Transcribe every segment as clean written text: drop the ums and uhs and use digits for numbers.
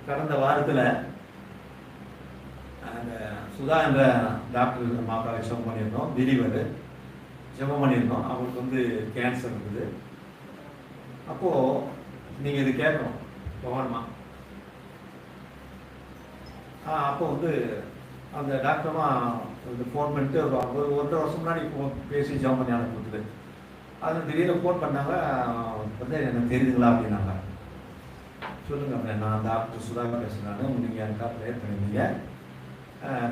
கடந்த வாரத்தில் அந்த சுதா என்ற டாக்டர் மாக்காவை ஜெபம் பண்ணியிருந்தோம். திடீர் ஜெபம் பண்ணியிருந்தோம். அவங்களுக்கு வந்து கேன்சர் இருக்குது. அப்போது நீங்கள் இது கேட்கணும் கவனமா. அப்போ வந்து அந்த டாக்டர்மா வந்து ஃபோன் பண்ணிட்டு ஒரு 1.5 வருஷம் முன்னாடி பேசி ஜெபம் பண்ணி அனுப்பிவிட்டுது. அது திடீர்னு ஃபோன் பண்ணாங்க, வந்து எனக்கு தெரியுதுங்களா அப்படின்னாங்க. சொல்லுங்க அப்படின்னா, நான் டாக்டர் சுதா பேசுகிறேன், நீங்கள் எனக்காக ப்ரேயர் பண்ணிருந்தீங்க.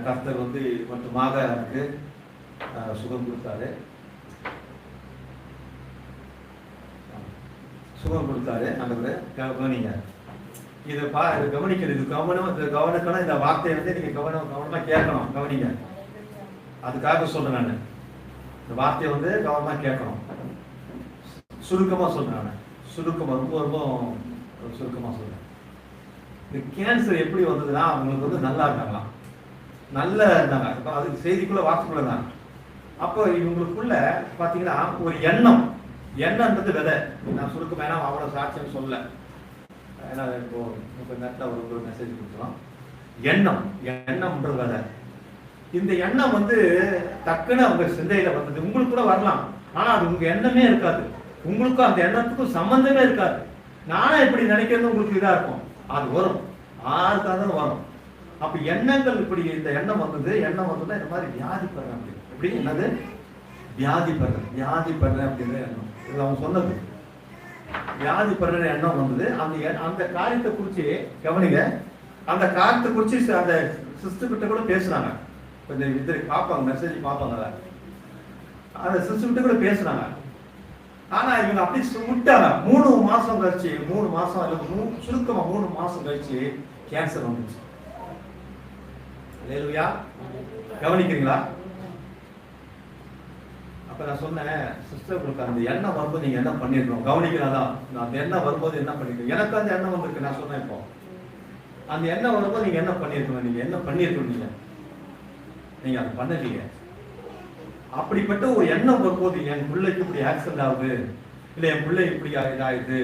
கர்த்தர் வந்து மட்டுமாக எனக்கு சுகம் கொடுத்தாரு அந்த கவனிங்க. இதை இது கவனிக்கிறது, இது கவனிக்கணும். இந்த வார்த்தையை வந்து நீங்கள் கவனமாக கேட்கணும். கவனிங்க, அதுக்காக சொல்கிறேன். நான் இந்த வார்த்தையை வந்து கவனமாக கேட்கணும். சுருக்கமாக சொல்கிறேன். நான் சுருக்கமாக ரொம்ப ரொம்ப சுருக்கமாக சொல்கிறேன். இந்த கேன்சர் எப்படி வந்ததுன்னா, அவங்களுக்கு வந்து நல்லா இருக்காங்களாம், நல்லா இருந்தாங்க. இப்போ அதுக்கு செய்திக்குள்ளே வார்த்தைக்குள்ளே தான். அப்போ இவங்களுக்குள்ள பார்த்தீங்கன்னா ஒரு எண்ணம்ன்றது விதை. நான் சுருக்கம் வேணா அவ்வளோ சாட்சியம் சொல்லலை, ஏன்னா இப்போ நேரத்தில் ஒரு மெசேஜ் கொடுத்துரும். எண்ணம்ன்றது விதை. இந்த எண்ணம் வந்து டக்குன்னு அவங்க சிந்தையில வந்தது. உங்களுக்கு கூட வரலாம், ஆனால் அது உங்க எண்ணமே இருக்காது. உங்களுக்கும் அந்த எண்ணத்துக்கும் சம்பந்தமே இருக்காது. நானே இப்படி நினைக்கிறது உங்களுக்கு இதாக இருக்கும். அது வரும், யாருக்காக வரும். அப்போ எண்ணங்கள் இப்படி இந்த எண்ணம் வந்தது. எண்ணம் வந்ததுன்னா இந்த மாதிரி வியாதிப்படுறேன் அப்படி எப்படி என்னது வியாதிப்படுறேன் அப்படின்னு எண்ணம். இது அவங்க சொன்னது. வியாதிப்படுற எண்ணம் வந்தது. அந்த காரியத்தை குறித்து கவனிங்க. அந்த காரியத்தை குறித்து அந்த சிஸ்டர் கிட்ட கூட பேசுனாங்க. கொஞ்சம் இது பார்ப்பாங்க, மெசேஜ் பார்ப்பாங்க. அந்த சிஸ்டர் கிட்ட கூட பேசுனாங்க. ஆனா இவங்க அப்படி விட்டாங்க. 3 மாசம் கழிச்சு, 3 மாசம் அல்லது சுருக்கமா 3 மாசம் கழிச்சு கேன்சர் வந்துச்சு. அல்லேலூயா. கவனிக்கிறீங்களா? அப்ப நான் சொன்னேன், சிஸ்டர்களுக்கு அந்த எண்ணம் வரும்போது நீங்க என்ன பண்ணிருக்கணும் கவனிக்கிறதான். அந்த எண்ணம் வரும்போது என்ன பண்ணிருக்கணும். எனக்கு அந்த எண்ணம் வந்திருக்கு. நான் சொன்னேன், இப்போ அந்த எண்ணம் வரும்போது நீங்க என்ன பண்ணிருக்கணும். நீங்க என்ன பண்ணிருக்கணும். நீங்க அதை பண்ணலீங்க. அப்படிப்பட்ட ஒரு எண்ணம் வரும்போது, என் பிள்ளைக்கு இப்படி ஆக்சிடென்ட் ஆகுது, இல்லை என் பிள்ளை இப்படி இதாகுது,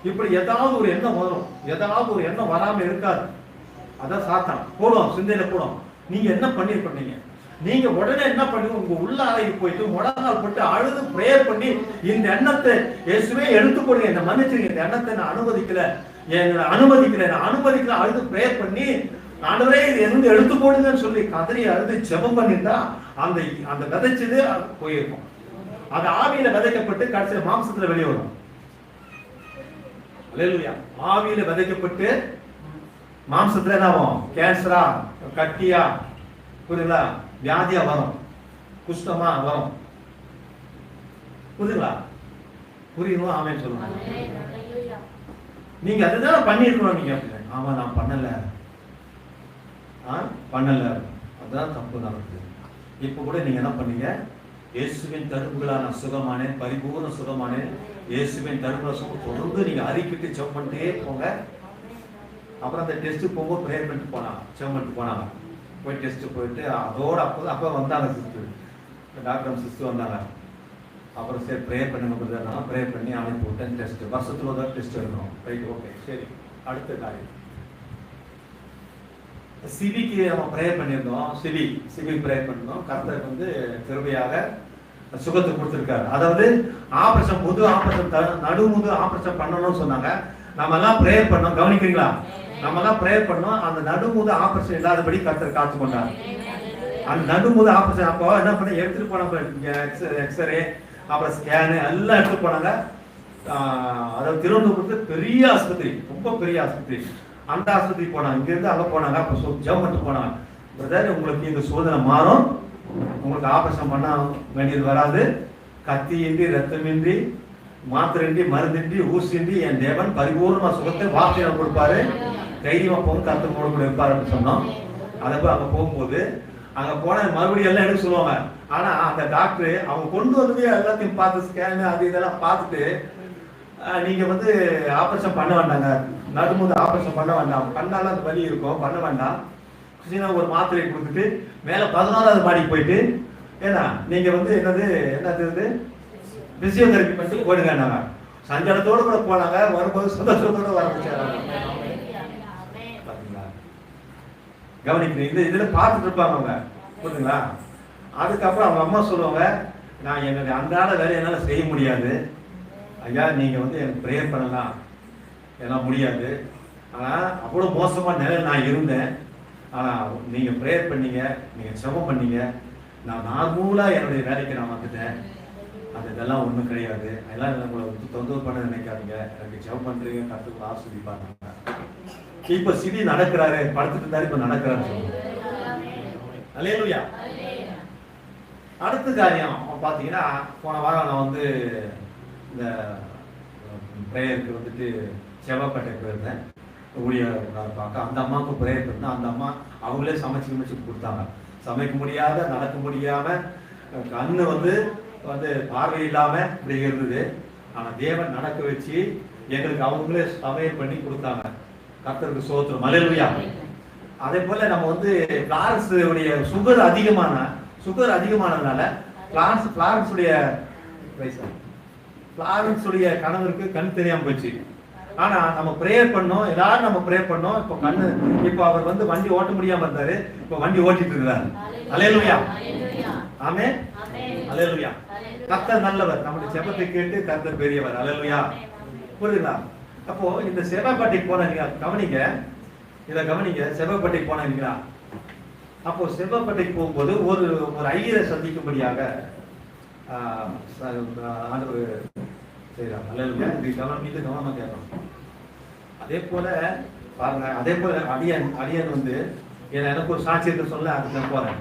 இப்படி ஏதாவது ஒரு எண்ணம் வரும். ஏதாவது ஒரு எண்ணம் வராம இருக்காது. அதான் சாத்தான் போடும், சிந்தையில போடும். நீங்க என்ன பண்ணிருப்பீங்க? நீங்க உடனே என்ன பண்ணுங்க, உங்க உள்ள அறைக்கு போயிட்டு முழங்கால் போட்டு அழுது பிரேயர் பண்ணி, இந்த எண்ணத்தை இயேசுவே எடுத்து போடுங்க, இந்த மன்னிச்சிருங்க, இந்த எண்ணத்தை நான் அனுமதிக்கல அழுது பிரேயர் பண்ணி, ஆண்டவரே இது எந்த எடுத்து போடுங்கன்னு சொல்லி கதறி அழுது ஜெபம் பண்ணிருந்தா அந்த விதைச்சது போயிருக்கும். அது ஆவியில விதைக்கப்பட்டு கடைசியில் மாம்சத்துல வெளியே வரும். அல்லேலூயா. ஆவியில விதைக்கப்பட்டு மாம்சத்துல என்ன ஆகும்? கேன்சரா, கட்டியா, புரியுங்களா, வியாதியா வரும், குஷ்டமா வரும். புரியுங்களா? புரியுங்களா? ஆமே சொல்லுங்க. நீங்க அதுதான் பண்ணிருக்கணும். நீங்க ஆமா நான் பண்ணல, அதுதான் தப்பு நடக்குது. இப்ப கூட நீங்க என்ன பண்ணீங்க? இயேசுவின் தரும்புகளா நான் சுகமானேன், பரிபூர்ண சுகமானேன், இயேசுவின் தரும்புல சுகம் தொடர்ந்து நீங்க அறிக்கிட்டு செவ் பண்ணிட்டே போங்க. அப்புறம் அந்த டெஸ்ட் போகும்போது ப்ரேயர் பண்ணிட்டு போனாங்க, செவ் பண்ணிட்டு போனாங்க. போய் டெஸ்ட் போயிட்டு அதோட அப்போ வந்தாங்க சிஸ்டர், டாக்டர் சிஸ்டர் வந்தாங்க. அப்புறம் சரி ப்ரேயர் பண்ணுங்க, நான் ப்ரேயர் பண்ணி அனுப்பி விட்டேன். டெஸ்ட் வருஷத்துல ஒரு டெஸ்ட் எடுக்கணும். ரைட், ஓகே, சரி. அடுத்த காரியம் சிவிக்கு நம்ம ப்ரேயர் பண்ணியிருந்தோம். சிவி ப்ரேயர் பண்ணிருந்தோம். கர்த்தர் வந்து கிருபையாக சுகத்தை கொடுத்துருக்காரு. அதாவது ஆபரேஷன், புது ஆபரேஷன், நடுமுது ஆபரேஷன் பண்ணணும்னு சொன்னாங்க. நம்ம எல்லாம் ப்ரேயர் பண்ணோம். கவனிக்கிறீங்களா? நம்ம எல்லாம் ப்ரேயர் பண்ணோம். அந்த நடுமுது ஆபரேஷன் இல்லாதபடி கர்த்தர் காத்து கொண்டார். அந்த நடுமுது ஆபரேஷன் அப்போ என்ன பண்ண எடுத்துட்டு போனாங்க, எக்ஸ்ரே அப்புறம் ஸ்கேனு எல்லாம் எடுத்துட்டு போனாங்க. அதாவது திருவனந்தபுரத்து பெரிய ஆஸ்பத்திரி, ரொம்ப பெரிய ஆஸ்பத்திரி. அந்த ஆஸ்பத்திரி போனாங்க, இங்கிருந்து அங்கே போனாங்க. அப்போ ஜெபம் பண்ணிட்டு போனாங்க, பிரதர் உங்களுக்கு இந்த சோதனை மாறும், உங்களுக்கு ஆபரேஷன் பண்ண வேண்டியது வராது, கத்தியின்றி ரத்தமின்றி மாத்திரையின்றி மருந்தின்றி ஊசின்றி என் தேவன் பரிபூர்ணமா சுகத்தை வார்த்தையை கொடுப்பாரு, தைரியமா போகும், கருத்து போடக்கூடிய இருப்பாரு அப்படின்னு சொன்னோம். அதை போய் அங்கே போகும்போது அங்கே போன மறுபடியும் எல்லாம் எடுக்க சொல்லுவாங்க. ஆனா அந்த டாக்டர் அவங்க கொண்டு வந்து எல்லாத்தையும் பார்த்து ஸ்கேனு அது இதெல்லாம் பார்த்துட்டு, நீங்க வந்து ஆபரேஷன் பண்ண வேண்டாங்க, நடுமுது ஆபரேஷன் பண்ண வேண்டாம், பண்ணாலும் அது வலி இருக்கும், பண்ண வேண்டாம், ஒரு மாத்திரையை கொடுத்துட்டு மேல 14வது மாடிக்கு போயிட்டு, ஏன்னா நீங்க வந்து என்னது பிசியோதெரபி பண்ணிட்டு போயிடுங்க. நாங்க சஞ்சலத்தோடு கூட போனாங்க, வரும்போது சந்தோஷத்தோடு வர முடிச்சாங்க. கவனிக்கணும். இதுல பார்த்துட்டு இருப்பாங்க அவங்க, புரியுதுங்களா? அதுக்கப்புறம் அவங்க அம்மா சொல்லுவாங்க, நான் என்னுடைய அன்றாட வேலையை என்னால் செய்ய முடியாது ஐயா, நீங்க வந்து எனக்கு ப்ரேயர் பண்ணலாம், என்னால் முடியாது. ஆனால் அவ்வளோ மோசமான நிலையில் நான் இருந்தேன். ஆனால் நீங்க ப்ரேயர் பண்ணீங்க, நீங்க ஜெபம் பண்ணீங்க, நான் நார்மலாக என்னுடைய வேலைக்கு நான் வந்துட்டேன். அது இதெல்லாம் ஒன்றும் கிடையாது, அதெல்லாம் உங்களை வந்து தொந்தரவு பண்ண நினைக்காதீங்க, எனக்கு ஜெபம் பண்றீங்க, கற்றுக்கு ஆஸ்வதிப்பாங்க. இப்போ சிதி நடக்கிறாரு, படுத்துட்டு இருந்தாரு, இப்போ நடக்கிறாரு சொல்லுங்க. அல்லேலூயா. அடுத்த காரியம் பார்த்தீங்கன்னா, போன வாரம் நான் வந்து இந்த ப்ரேயருக்கு வந்துட்டு செவ்வாய்ப்பேட்டை போயிருந்தேன், ஊழியர் பார்க்க. அந்த அம்மாவுக்கு ப்ரேயர் பண்ணேன். அந்த அம்மா அவங்களே சமைச்சு கொடுத்தாங்க. சமைக்க முடியாத, நடக்க முடியாம, கண்ணு வந்து பார்வை இல்லாம இப்படி இருந்தது. ஆனா தேவன் நடக்க வச்சு எங்களுக்கு அவங்களே சமையல் பண்ணி கொடுத்தாங்க. கர்த்தருக்கு ஸ்தோத்திரம். அல்லேலூயா. அதே போல நம்ம வந்து பிளாரன்ஸ் உடைய சுகர் அதிகமானதுனால பிளாரன்ஸ் உடைய கணவருக்கு கண் தெரியாம போச்சு. ஆனா நம்ம ப்ரேயர் பண்ணோம், எல்லாரும் நம்ம ப்ரேயர் பண்ணோம். இப்போ கண்ணு, இப்போ அவர் வந்து வண்டி ஓட்ட முடியாம இருந்தாரு, இப்போ வண்டி ஓட்டிட்டு இருக்கிறாரு. அல்லேலூயா. ஆமென். அல்லேலூயா. கர்த்தர் நல்லவர், நம்முடைய ஜெபத்தை கேட்டு கர்த்தர் பெரியவர். அல்லேலூயா. புரியுதுங்களா? அப்போ இந்த செவ்வாய்ப்பேட்டைக்கு போனீங்க, கவனிங்க, இதை கவனிங்க. செவ்வாய்ப்பேட்டைக்கு போனீங்களா? அப்போ செவ்வாய்ப்பேட்டைக்கு போகும்போது ஒரு ஐயரை சந்திக்கும்படியாக ஆண்டவர் செய்யறாங்க. அல்லேலூயா. இது கவனமா கேட்கணும். அதே போல பாருங்க, அதே போல அடியன் வந்து எனக்கு ஒரு சாட்சியத்தை சொல்ல அதுக்கு நான் போறேன்.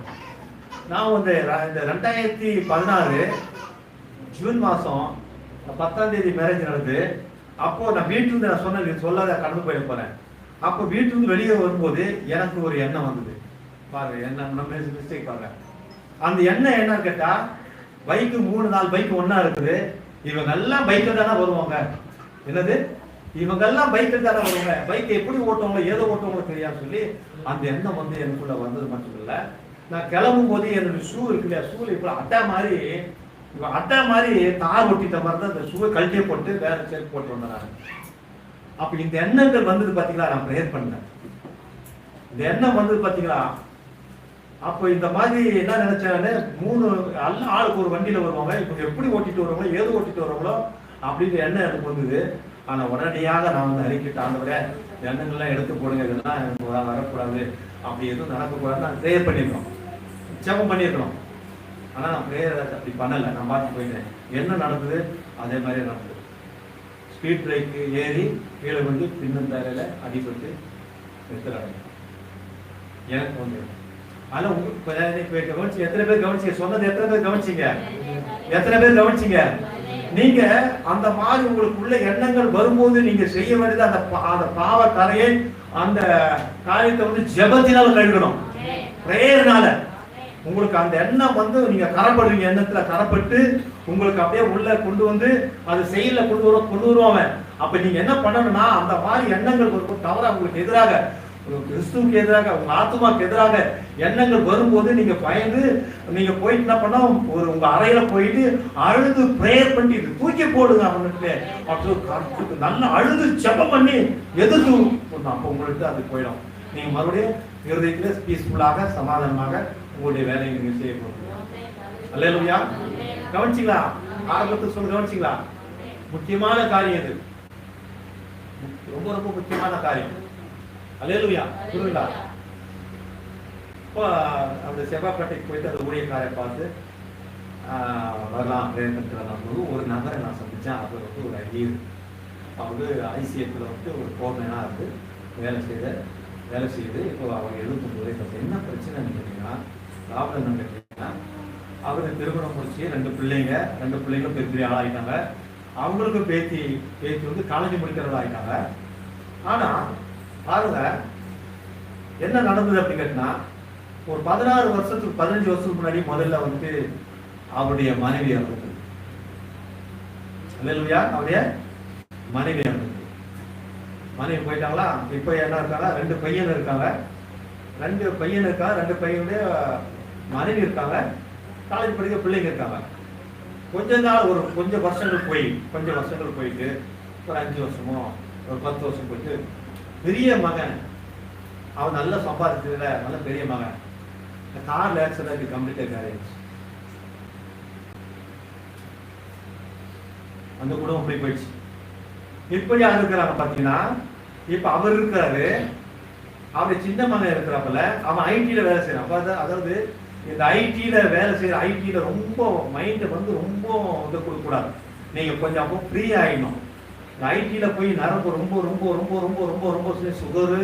நான் வந்து இந்த 2016 ஜூன் மாசம் 10ஆம் தேதி மேரேஜ் நடந்து. அப்போ நான் வீட்டிலிருந்து, நான் சொன்ன சொல்லாத கடந்து போயிட போறேன். அப்போ வீட்டிலிருந்து வெளியே வரும்போது எனக்கு ஒரு எண்ணம் வந்தது. பாருங்க, என்ன நம்ம மிஸ்டேக் பாருங்க. அந்த எண்ணம் என்னன்னு கேட்டா, பைக்கு 3-4 பைக் ஒன்னா இருக்குது, இவங்க எல்லாம் பைக்கில் தானே வருவாங்க. என்னது, இவங்க எல்லாம் பைக்கில் தானே வருவாங்க, பைக்கை எப்படி ஓட்டுவாங்க, ஏதோ ஓட்டுவாங்க தெரியாது சொல்லி அந்த எண்ணம் வந்து எனக்குள்ள வந்தது மட்டும் இல்லை. நான் கிளம்பும் போது என்னுடைய ஷூ இருக்கு இல்லையா, ஷூல இப்போ அட்டை மாதிரி தார் ஒட்டிட்ட மாதிரி தான் அந்த ஷூவை கழட்டியே போட்டு வேற செருப்பு போட்டு வந்தேன் நான். அப்ப இந்த எண்ணங்கள் வந்தது பாத்தீங்களா, நான் ப்ரேயர் பண்ணேன். இந்த எண்ணம் வந்தது பாத்தீங்களா. அப்போ இந்த மாதிரி என்ன நினைச்சாங்க, 3 ஆளுக்கு ஒரு வண்டியில வருவாங்க, இப்போ எப்படி ஓட்டிட்டு வருவாங்களோ, ஏதோ ஓட்டிட்டு வருவாங்களோ அப்படிங்கிற எண்ணம் எனக்கு வந்தது. ஆனா உடனடியாக நான் வந்து அறிக்கிட்டு, ஆண்டவரே எண்ணங்கள்லாம் எடுத்து போடுங்க, இதெல்லாம் எனக்கு வரக்கூடாது, அப்படி எதுவும் நடக்கக்கூடாதுன்னு நான் ப்ரேயர் பண்ணியிருக்கோம், ஜெபம் பண்ணியிருக்கணும். ஆனா நான் ப்ரேயர் அப்படி பண்ணலை, நான் பார்த்து போயிட்டேன். என்ன நடந்தது, அதே மாதிரி நடந்தது. ஸ்பீட் பிரேக்கு ஏறி கீழே வந்து பின்னந்தரையில அடிபட்டு நிறுத்தறாங்க. எனக்கு வந்து ஆனா உங்களுக்கு கவனிச்சு, எத்தனை பேர் கவனிச்சீங்க சொன்னது, எத்தனை பேர் கவனிச்சீங்க? நீங்க அந்த மாதிரி உங்களுக்குள்ள எண்ணங்கள் வரும்போது நீங்க செய்ய வேண்டியது அந்த பாவ கரையை, அந்த காரியத்தை வந்து ஜெபத்தினால கழுகணும், பிரேயர்னால. உங்களுக்கு அந்த எண்ணம் வந்து நீங்க கரப்படுவீங்க, எண்ணத்துல கரப்பட்டு உங்களுக்கு அப்படியே உள்ள கொண்டு வந்து அது செயல கொண்டு வருவாங்க. அப்ப நீங்க என்ன பண்ணணும்னா, அந்த மாதிரி எண்ணங்கள் தவறா உங்களுக்கு எதிராக, கிறிஸ்துவுக்கு எதிராக, உங்க ஆத்மாக்கு எதிராக எண்ணங்கள் வரும்போது நீங்க பயந்து நீங்க போயிட்டு என்ன பண்ண, உங்க அறையில போயிட்டு அழுது பிரேயர் பண்ணி தூக்கி போடுங்க அவனுக்கு. அப்படி நல்லா அழுது ஜெபம் பண்ணி எதிர்த்து, அப்போ உங்களுக்கு அது போயிடும். நீங்க மறுபடியும் இருதயத்துல பீஸ்ஃபுல்லாக, சமாதானமாக உங்களுடைய வேலையை நீங்க செய்ய போறீங்க. அல்லேலூயா. கவனிச்சிங்களா? ஆரம்பத்துக்கு சொல்ல கவனிச்சிங்களா? முக்கியமான காரியம் இது, ரொம்ப ரொம்ப முக்கியமான காரியம். அல்லேலூயா. புரியுங்களா? இப்போ அந்த செவ்வாய்ப்பேட்டைக்கு போயிட்டு அந்த ஊழியக்காரை பார்த்து வரலாம், வரலாம். ஒரு நபரை நான் சந்திச்சேன். அவர் வந்து ஒரு ஐயர், அவரு ஐசிஎஃப்ல வந்து ஒரு போர்மேனா இருந்து வேலை செய்யுது. இப்போ அவங்க 79 வயசு. என்ன பிரச்சனைன்னு கேட்டீங்கன்னா, ப்ராப்ளம் என்னன்னு கேட்டீங்கன்னா, அவருக்கு திருமணம் முடிச்சு 2 பிள்ளைங்களும் பெரிய ஆளாயிட்டாங்க. அவங்களுக்கும் பேத்தி வந்து காலேஜ் முடிக்கிறவங்க ஆயிட்டாங்க. ஆனா பாருங்க என்ன நடந்தது அப்படின்னு கேட்டா, ஒரு 15 வருஷத்துக்கு முன்னாடி முதல்ல வந்து அவருடைய மனைவி இறந்தது. அல்லேலூயா. அவருடைய மனைவி இறந்தது. மனைவி போயிட்டாங்களா. இப்ப என்ன இருக்காங்க, 2 பையன் இருக்காங்க. 2 பையனுடைய மனைவி இருக்காங்க. காலேஜ் படிக்க பிள்ளைங்க இருக்காங்க. கொஞ்சம் வருஷங்கள் போயிட்டு ஒரு 5 வருஷமோ ஒரு 10 வருஷம் போயிட்டு பெரிய மகன் அவன் நல்லா சம்பாதிச்சதுல நல்ல பெரிய மகன். கார்ல ஆக்சிடென்ட் கம்ப்ளீட்டா கேரேஜ். அந்த குடும்பம் போய் போயிடுச்சு. இப்ப யார் இருக்கிறாங்க பாத்தீங்கன்னா, இப்ப அவர் இருக்காரு, அவர் சின்ன மகன் இருக்கிறப்பல அவன் ஐடில வேலை செய்யறான். அதாவது இந்த ஐடில வேலை செய்யற, ஐடில ரொம்ப மைண்ட் வந்து ரொம்ப இது கொடுக்க கூடாது. நீங்க கொஞ்சம் அப்போ ஃப்ரீ ஆயிடணும். ஐடில போய் நரம்பு ரொம்ப ரொம்ப ரொம்ப ரொம்ப ரொம்ப ரொம்ப சுகரு,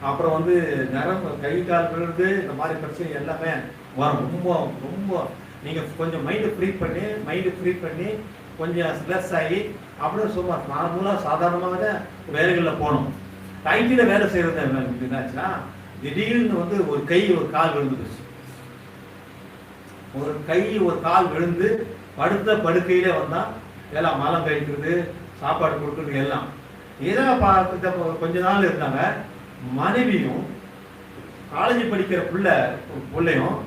அப்புறம் வந்து நரம்பு கை கால் விழுது, இந்த மாதிரி பிரச்சனை எல்லாமே வரும். ரொம்ப ரொம்ப நீங்க கொஞ்சம் மைண்ட் ஃப்ரீ பண்ணி கொஞ்சம் ஸ்ட்ரெஸ் ஆகி அப்படியே சும்மா நார்மலா சாதாரணமாக வேலைகளில் போகணும். ஐடில வேலை செய்யறது என்னாச்சுன்னா, திடீர்னு வந்து ஒரு கை ஒரு கால் விழுந்துருச்சு. ஒரு கை ஒரு கால் விழுந்து படுத்த படுக்கையிலே வந்தா எல்லாம் மலம் கழிக்கிறது, சாப்பாடு கொடுக்கறது எல்லாம். இதை பார்த்து கொஞ்ச நாள் இருந்தாங்க. மனைவியும் காலேஜ் படிக்கிற பிள்ளையும்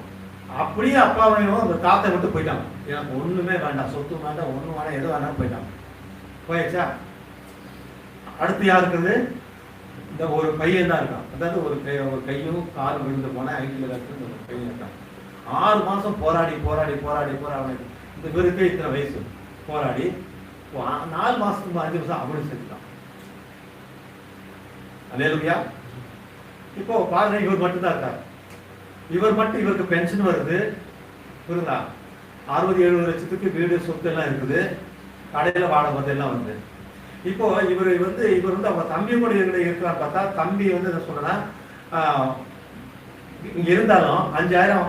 அப்படியே அப்பாவையும் அந்த தாத்தை விட்டு போயிட்டாங்க. எனக்கு ஒண்ணுமே வேண்டாம், சொத்து வேண்டாம், ஒண்ணு வேண்டாம், எது வேணாலும் போயிட்டாங்க. போயிடுச்சா? அடுத்து யார் இருக்குது? இந்த ஒரு பையன் தான் இருக்கான். அதாவது ஒரு கையும் காலும் விழுந்து போன ஐடியில் இருக்கிற ஒரு பையன் இருக்கான். 6 மாசம் போராடி இந்த பேருக்கு இத்தனை வயசு போராடி 4 மாசத்துக்கு 5 வருஷம் அப்படி செஞ்சுட்டான். அல்லேலூயா. இப்போ பாருங்க, இவர் மட்டும் தான் இருக்காரு. இவருக்கு பென்ஷன் வருது, புரியுதா? 60-70 லட்சத்துக்கு வீடு சொத்து எல்லாம் இருக்குது, கடையில வாடகை வந்து எல்லாம் வந்து. இப்போ இவர் வந்து அவங்க தம்பி கூட இருக்கிறான்னு பார்த்தா, தம்பி வந்து என்ன சொல்றேன்னா, இங்க இருந்தாலும் 5000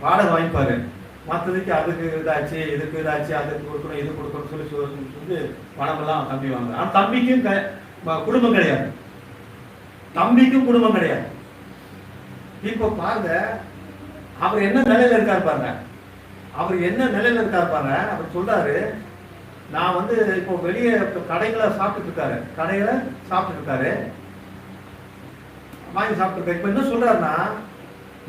வாடகை வாங்கிப்பாரு. மற்றதுக்கு அதுக்கு இதாச்சு, இதுக்கு இதாச்சு, அதுக்கு கொடுக்கணும், இது கொடுக்கணும் சொல்லி பணமெல்லாம் தம்பி வாங்க. ஆனா தம்பிக்கும் குடும்பம் கிடையாது. இப்போ பாருங்க, அவர் என்ன நிலையில இருக்காரு பாருங்க. அவர் சொல்றாரு, நான் வந்து இப்போ வெளியே கடைகளை சாப்பிட்டு இருக்காரு, வாங்கி சாப்பிட்டு. இப்ப என்ன சொல்றாருன்னா,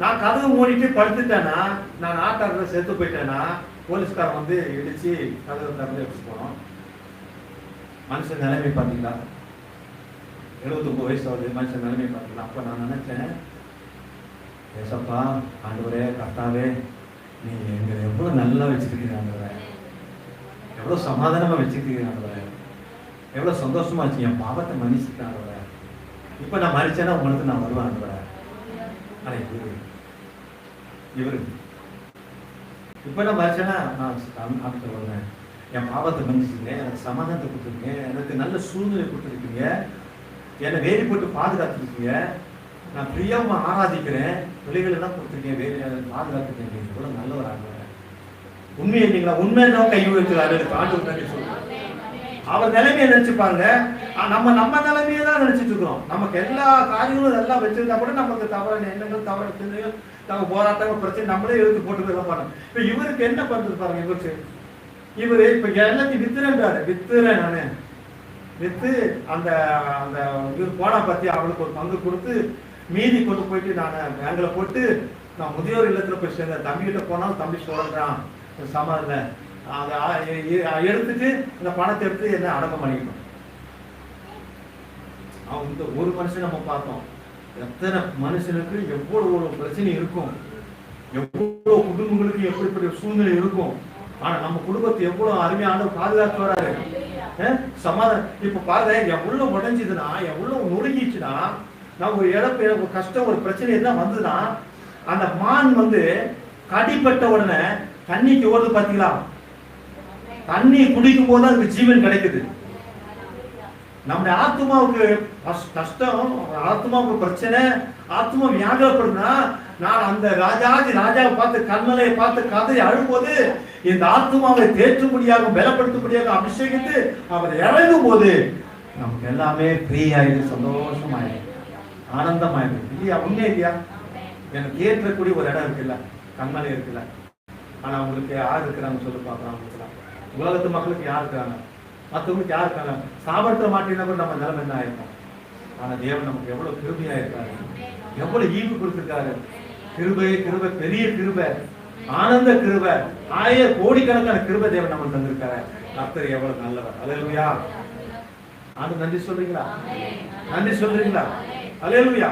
நான் கதவு மூடிட்டு படுத்துட்டேன்னா, நான் ஆட்டாடுற செத்து போயிட்டேன்னா, போலீஸ்காரன் வந்து இடிச்சு கதவு திறந்து எடுத்து போனோம். மனுஷன் நிலைமை பார்த்தீங்களா? 79 வயசு ஆகுது, மனுஷன் நிலைமை பார்த்தீங்களா? அப்ப நான் நினைச்சேன், ஏசப்பா ஆண்டவரே, கர்த்தாவே, நீங்க எங்களை எவ்வளவு நல்லா வச்சுக்கிறீங்க ஆண்டவரே, எவ்வளவு சமாதானமா வச்சுக்கிறீங்க ஆண்டவரே, எவ்வளவு சந்தோஷமா வச்சு என் பாவத்தை மன்னிச்சுட்டேன் ஆண்டவரே. இப்ப நான் மறிச்சேன்னா உங்களுக்கு நான் வருவேன் ஆண்டவரே. ஆனா இவரு இப்ப நான் மறிச்சேன்னா நான் வருவேன். என் பாவத்தை மன்னிச்சுங்க, எனக்கு சமாதானத்தை கொடுத்துருக்கீங்க, எனக்கு நல்ல சூழ்நிலை கொடுத்துருக்கீங்க, என்னை வேலி போட்டு பாதுகாத்துருக்கீங்க, நான் பிரியமா ஆராதிக்கிறேன், பிள்ளைகள் எல்லாம் கொடுத்துருக்கேன், வேலை பாதுகாத்துருக்கீங்க. இவ்வளவு நல்லவர் ஆகுவேன். உண்மை இல்லைங்களா? உண்மைதான் கை வைக்கிறாரு ஆண்டு நன்றி சொல்லுவாங்க. அவர் நிலைமையை நினைச்சுப்பாங்க. நம்ம நிலைமையை தான் நினைச்சிட்டு இருக்கிறோம். நமக்கு எல்லா காரியங்களும் எல்லாம் வச்சிருந்தா கூட நமக்கு தவறான எண்ணங்கள், தவறான சிந்தனைகள், நம்ம போராட்டங்கள், பிரச்சனை நம்மளே எழுத்து போட்டு போய் பாருங்க. இப்ப இவருக்கு என்ன பண்றது பாருங்க. இவரு இப்ப எல்லாத்தையும் வித்துறேன் நானு வித்து அந்த அந்த இவர் போனா பத்தி அவளுக்கு ஒரு பங்கு கொடுத்து மீதி கொண்டு போயிட்டு நான் பேங்க்ல போட்டு நான் முதியோர் இல்லத்துல போய் சேர்ந்தேன். தம்பிகிட்ட போனாலும் தம்பி சொல்றான் சமாதில அதை எடுத்துட்டு அந்த பணத்தை எடுத்து என்ன அடக்கம் பண்ணிக்கணும். அவங்க இந்த ஒரு மனுஷன் நம்ம பார்த்தோம், எத்தனை மனுஷனுக்கு எவ்வளவு ஒரு பிரச்சனை இருக்கும், எவ்வளவு குடும்பங்களுக்கு எப்படிப்பட்ட சூழ்நிலை இருக்கும். ஆனா நம்ம குடும்பத்தை எவ்வளவு அருமையான பாதுகாத்து வராரு, சமாதானம். இப்ப பாருங்க, என் உள்ள உடைஞ்சதுன்னா, என் உள்ள நொறுங்கிச்சுன்னா, நான் ஒரு இழப்பு, ஒரு கஷ்டம், ஒரு பிரச்சனை எல்லாம் வந்ததுன்னா, அந்த மான் வந்து கடிப்பட்ட உடனே தண்ணிக்கு ஓடுது பாத்தீங்களா? தண்ணி குடிக்கும் போது அதுக்கு ஜீவன் கிடைக்குது. நம்முடைய ஆத்மாவுக்கு கஷ்டம், ஆத்மாவுக்கு பிரச்சனை, ஆத்மா வியாகப்படுதுன்னா, நான் அந்த ராஜாவை பார்த்து, கண்மலையை பார்த்து கதை அழும்போது, இந்த ஆத்மாவை தேற்றும்படியாக, பலப்படுத்தும்படியாக அபிஷேகித்து அவர் இறங்கும் போது நமக்கு எல்லாமே ஃப்ரீ ஆயிடுது, சந்தோஷமாயிடுது, ஆனந்தமாயிடுது. இல்லையா? உண்மை இல்லையா? எனக்கு ஏற்றக்கூடிய ஒரு இடம் இருக்குல்ல, கண்மலை இருக்குல்ல. ஆனா உங்களுக்கு யார் இருக்கிறாங்க சொல்லி பார்க்கலாம். உலகத்து மக்களுக்கு யார் இருக்காங்க, மற்றவங்களுக்கு யார் இருக்காங்க? சாபடுத்த மாட்டேன்னா கூட நம்ம நிலைமை என்ன ஆயிருக்கும். ஆனா தேவன் நமக்கு எவ்வளவு கிருபையா இருக்காரு, எவ்வளவு ஈவு கொடுத்திருக்காரு. கிருபை, பெரிய கிருபை, ஆனந்த கிருபை, கோடிக்கணக்கான கிருபை தேவன் நமக்கு தந்திருக்காரு. கர்த்தர் எவ்வளவு நல்லவர். அல்லேலூயா. ஆண்டு நன்றி சொல்றீங்களா? அல்லேலூயா.